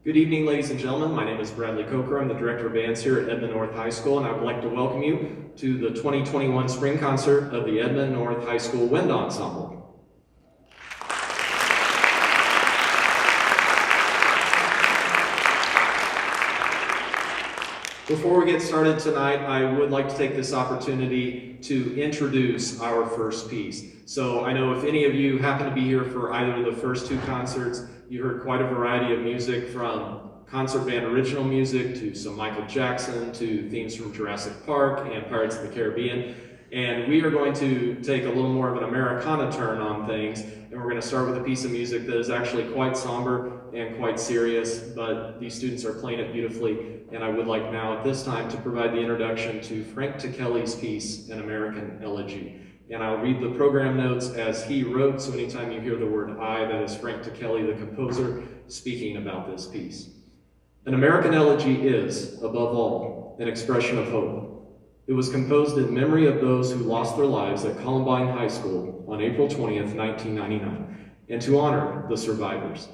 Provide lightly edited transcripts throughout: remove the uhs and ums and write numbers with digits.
Good evening, ladies and gentlemen. My name is Bradley Coker. I'm the Director of Bands here at Edmond North High School, and I would like to welcome you to the 2021 Spring Concert of the Edmond North High School Wind Ensemble. Before we get started tonight, I would like to take this opportunity to introduce our first piece. So I know if any of you happen to be here for either of the first two concerts, you heard quite a variety of music, from concert band original music to some Michael Jackson to themes from Jurassic Park and Pirates of the Caribbean. And we are going to take a little more of an Americana turn on things, and we're going to start with a piece of music that is actually quite somber and quite serious, but these students are playing it beautifully, and I would like now at this time to provide the introduction to Frank Kelly's piece, An American Elegy. And I'll read the program notes as he wrote, so anytime you hear the word I, that is Frank Kelly, the composer, speaking about this piece. An American Elegy is, above all, an expression of hope. It was composed in memory of those who lost their lives at Columbine High School on April 20th, 1999, and to honor the survivors.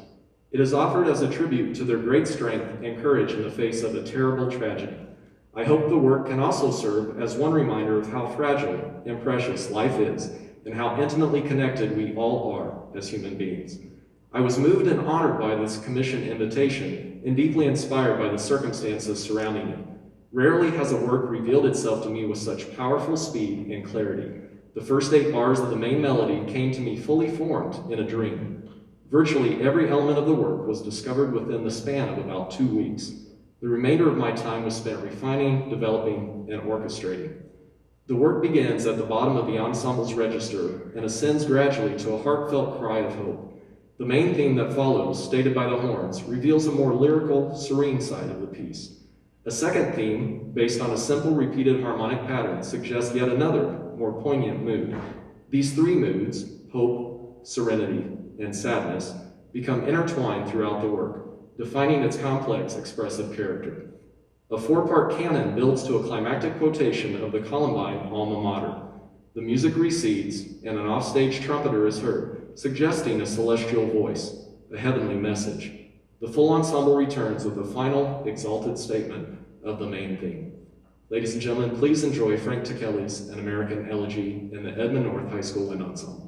It is offered as a tribute to their great strength and courage in the face of a terrible tragedy. I hope the work can also serve as one reminder of how fragile and precious life is, and how intimately connected we all are as human beings. I was moved and honored by this commission invitation, and deeply inspired by the circumstances surrounding it. Rarely has a work revealed itself to me with such powerful speed and clarity. The first 8 bars of the main melody came to me fully formed in a dream. Virtually every element of the work was discovered within the span of about 2 weeks. The remainder of my time was spent refining, developing, and orchestrating. The work begins at the bottom of the ensemble's register and ascends gradually to a heartfelt cry of hope. The main theme that follows, stated by the horns, reveals a more lyrical, serene side of the piece. A second theme, based on a simple repeated harmonic pattern, suggests yet another, more poignant mood. These 3 moods, hope, serenity, and sadness, become intertwined throughout the work, defining its complex, expressive character. A 4-part canon builds to a climactic quotation of the Columbine alma mater. The music recedes, and an offstage trumpeter is heard, suggesting a celestial voice, a heavenly message. The full ensemble returns with a final, exalted statement of the main theme. Ladies and gentlemen, please enjoy Frank Kelly's An American Elegy in the Edmond North High School Wind Ensemble.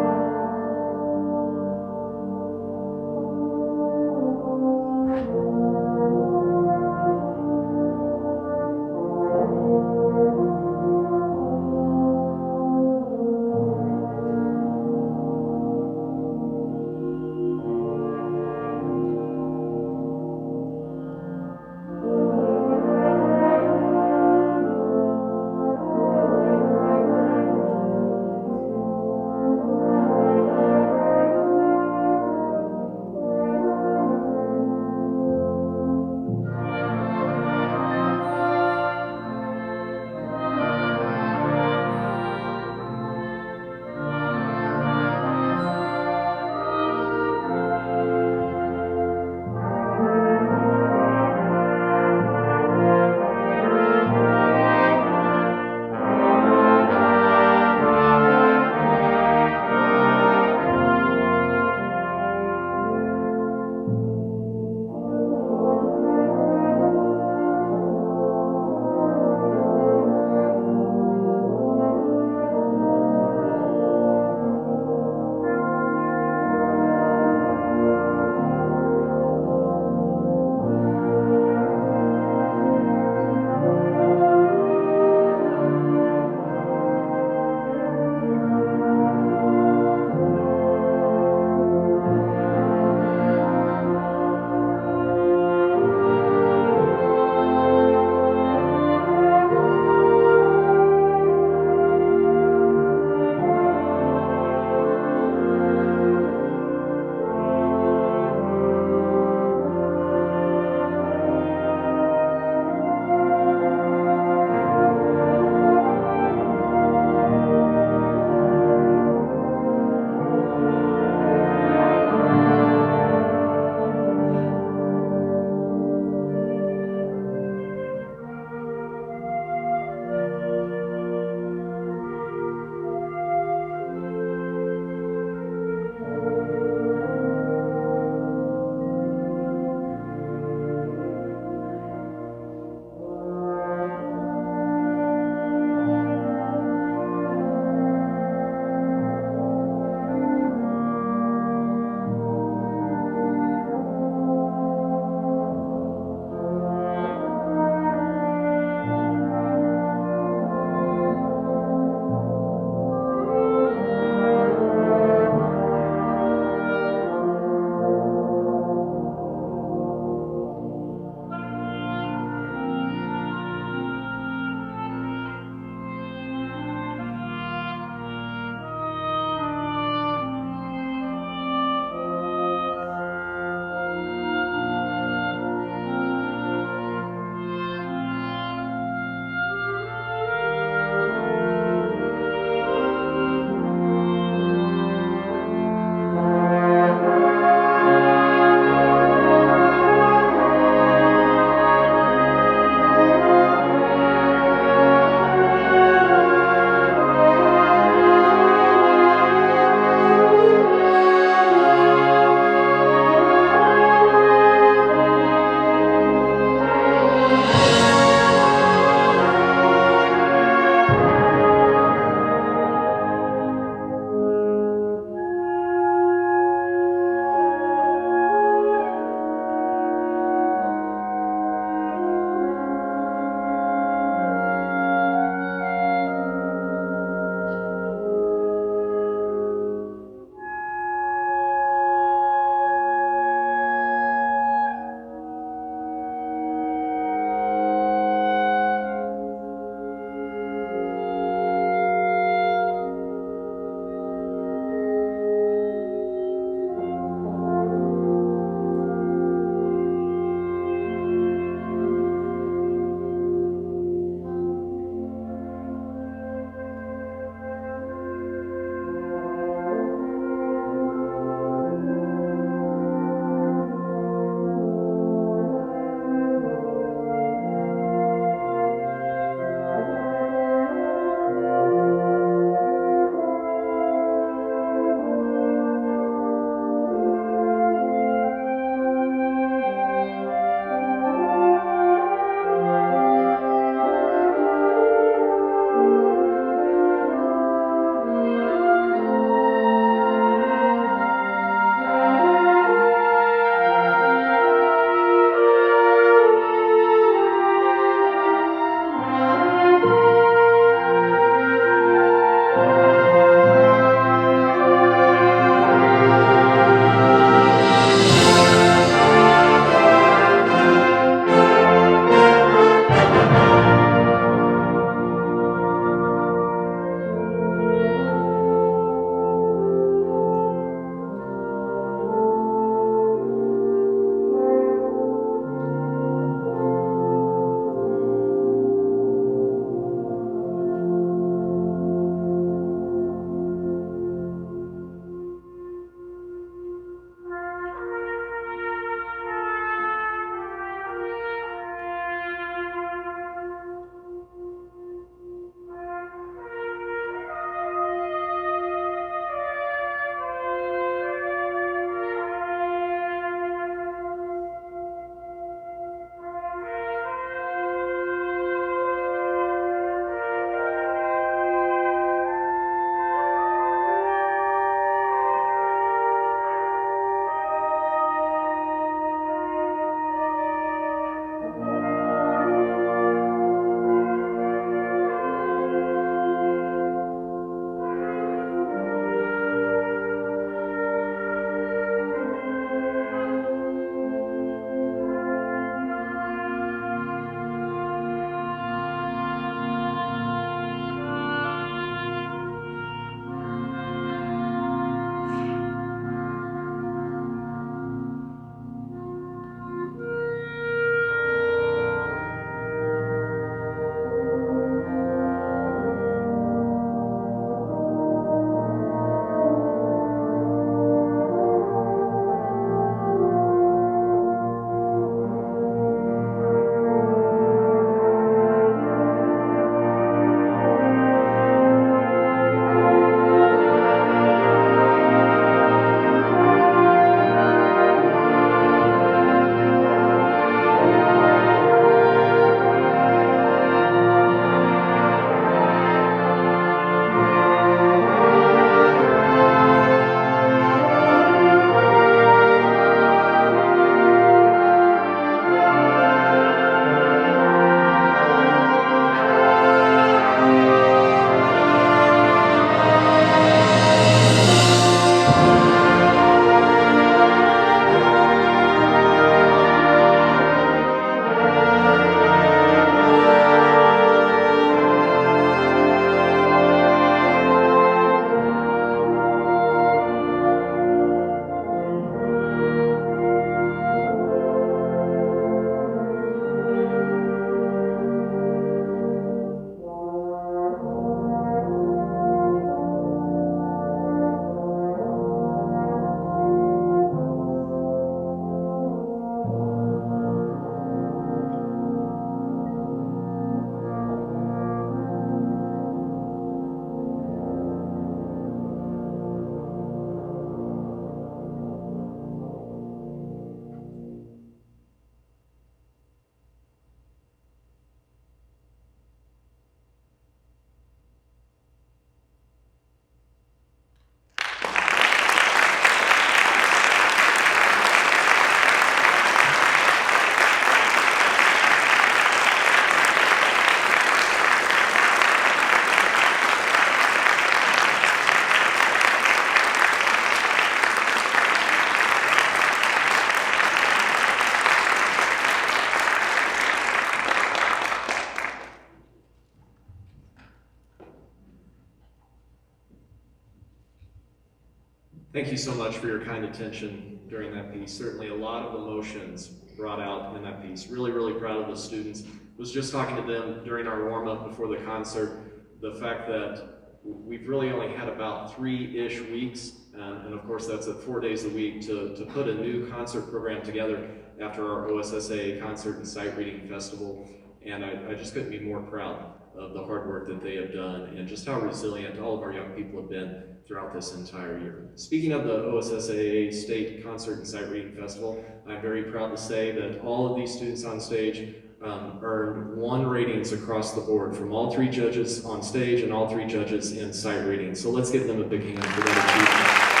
Thank you so much for your kind attention during that piece. Certainly a lot of emotions brought out in that piece. Really, really proud of the students. Was just talking to them during our warm-up before the concert, the fact that we've really only had about 3-ish weeks, and of course that's at 4 days a week, to put a new concert program together after our OSSAA Concert and Sight Reading Festival. And I just couldn't be more proud of the hard work that they have done and just how resilient all of our young people have been throughout this entire year. Speaking of the OSSAA State Concert and Sight Reading Festival, I'm very proud to say that all of these students on stage earned 1 ratings across the board from all 3 judges on stage and all 3 judges in sight reading. So let's give them a big hand for that achievement.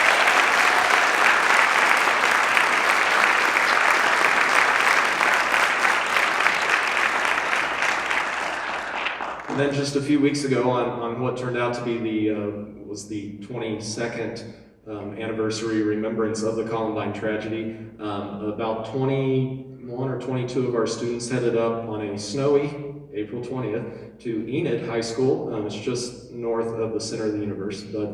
And then just a few weeks ago on what turned out to be the 22nd anniversary remembrance of the Columbine tragedy, about 21 or 22 of our students headed up on a snowy April 20th to Enid High School. It's just north of the center of the universe, but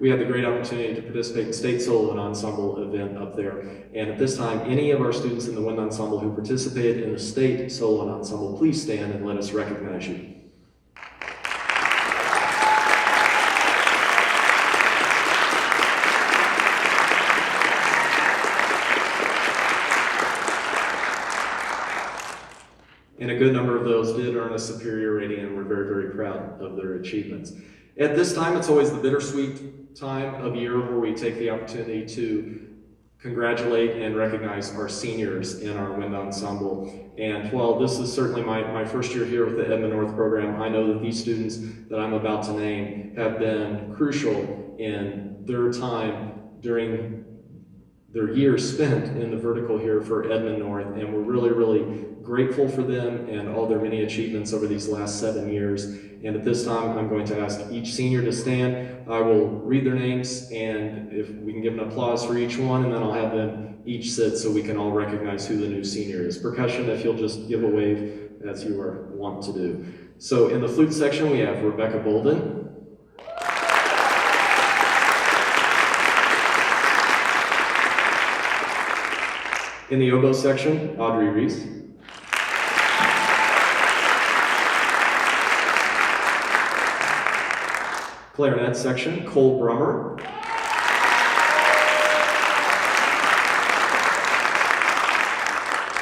we had the great opportunity to participate in State Solo and Ensemble event up there. And at this time, any of our students in the Wind Ensemble who participated in the State Solo and Ensemble, please stand and let us recognize you. And a good number of those did earn a superior rating, and we're very, very proud of their achievements. At this time, it's always the bittersweet time of year where we take the opportunity to congratulate and recognize our seniors in our Wind Ensemble. And while this is certainly my first year here with the Edmond North program, I know that these students that I'm about to name have been crucial in their time during their years spent in the vertical here for Edmond North, and we're really, really grateful for them and all their many achievements over these last 7 years. And at this time, I'm going to ask each senior to stand. I will read their names, and if we can give an applause for each one, and then I'll have them each sit so we can all recognize who the new senior is. Percussion, if you'll just give a wave as you are wont to do. So in the flute section, we have Rebecca Bolden. In the oboe section, Audrey Reese. Clarinet section, Cole Brummer.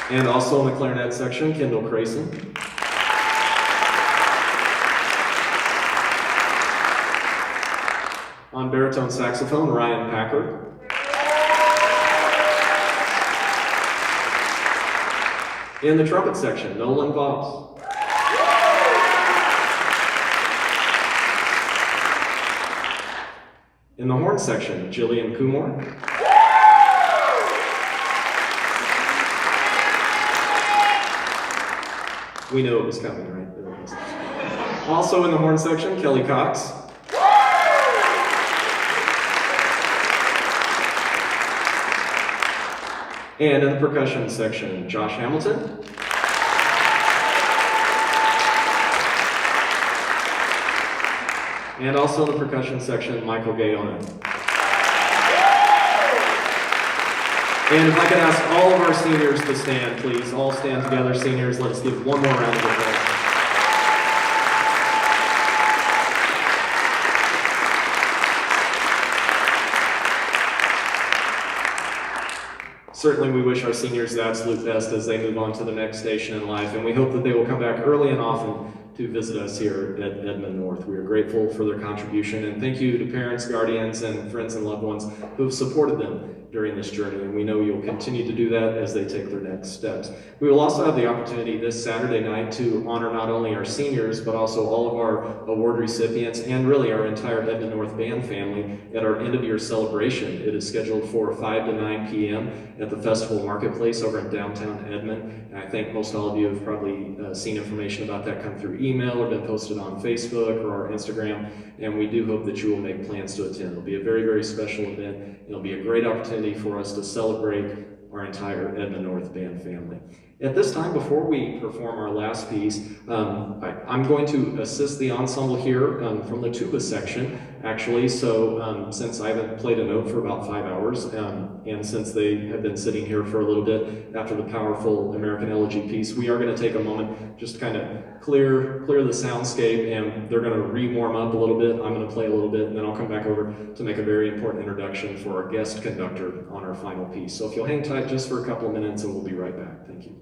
And also in the clarinet section, Kendall Crayson. On baritone saxophone, Ryan Packard. In the trumpet section, Nolan Voss. In the horn section, Jillian Kumor. We knew it was coming, right? There it was. Also in the horn section, Kelly Cox. And in the percussion section, Josh Hamilton. And also in the percussion section, Michael Gayonen. And if I could ask all of our seniors to stand, please. All stand together, seniors. Let us give one more round of applause. Certainly we wish our seniors the absolute best as they move on to the next station in life, and we hope that they will come back early and often to visit us here at Edmond North. We are grateful for their contribution, and thank you to parents, guardians, and friends and loved ones who have supported them during this journey, and we know you'll continue to do that as they take their next steps. We will also have the opportunity this Saturday night to honor not only our seniors, but also all of our award recipients, and really our entire Edmond North band family at our end-of-year celebration. It is scheduled for 5 to 9 p.m. at the Festival Marketplace over in downtown Edmond. And I think most all of you have probably seen information about that come through email or been posted on Facebook or our Instagram, and we do hope that you will make plans to attend. It'll be a very, very special event. It'll be a great opportunity for us to celebrate our entire Edmond North band family. At this time, before we perform our last piece, I'm going to assist the ensemble here from the tuba section, actually. So since I haven't played a note for about 5 hours, and since they have been sitting here for a little bit after the powerful American Elegy piece, we are going to take a moment just to kind of clear the soundscape, and they're going to re-warm up a little bit. I'm going to play a little bit, and then I'll come back over to make a very important introduction for our guest conductor on our final piece. So if you'll hang tight just for a couple of minutes, and we'll be right back. Thank you.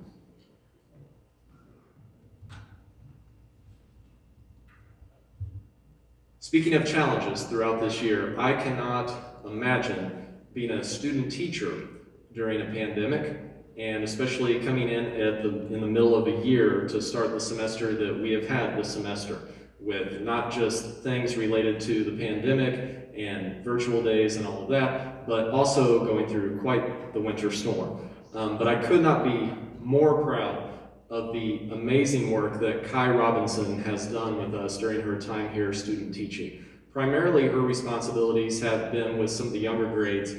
Speaking of challenges throughout this year, I cannot imagine being a student teacher during a pandemic, and especially coming in the middle of a year to start the semester that we have had this semester, with not just things related to the pandemic and virtual days and all of that, but also going through quite the winter storm. But I could not be more proud of the amazing work that Kai Robinson has done with us during her time here student teaching. Primarily, her responsibilities have been with some of the younger grades,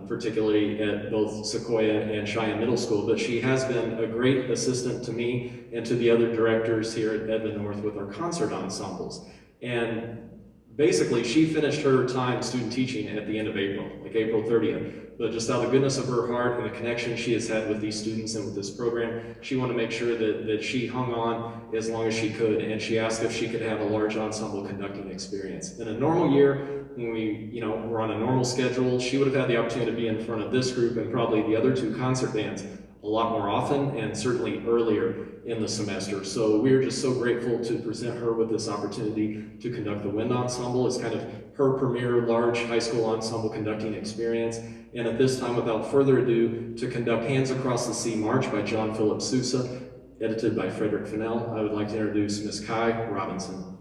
particularly at both Sequoia and Cheyenne Middle School, but she has been a great assistant to me and to the other directors here at Edmond North with our concert ensembles. And basically, she finished her time student teaching at the end of April, like April 30th. But just out of the goodness of her heart and the connection she has had with these students and with this program, she wanted to make sure that she hung on as long as she could, and she asked if she could have a large ensemble conducting experience. In a normal year, when we were on a normal schedule, she would have had the opportunity to be in front of this group and probably the other two concert bands a lot more often, and certainly earlier in the semester. So we're just so grateful to present her with this opportunity to conduct the Wind Ensemble. It's kind of her premier large high school ensemble conducting experience. And at this time, without further ado, to conduct Hands Across the Sea March by John Philip Sousa, edited by Frederick Fennell, I would like to introduce Miss Kai Robinson.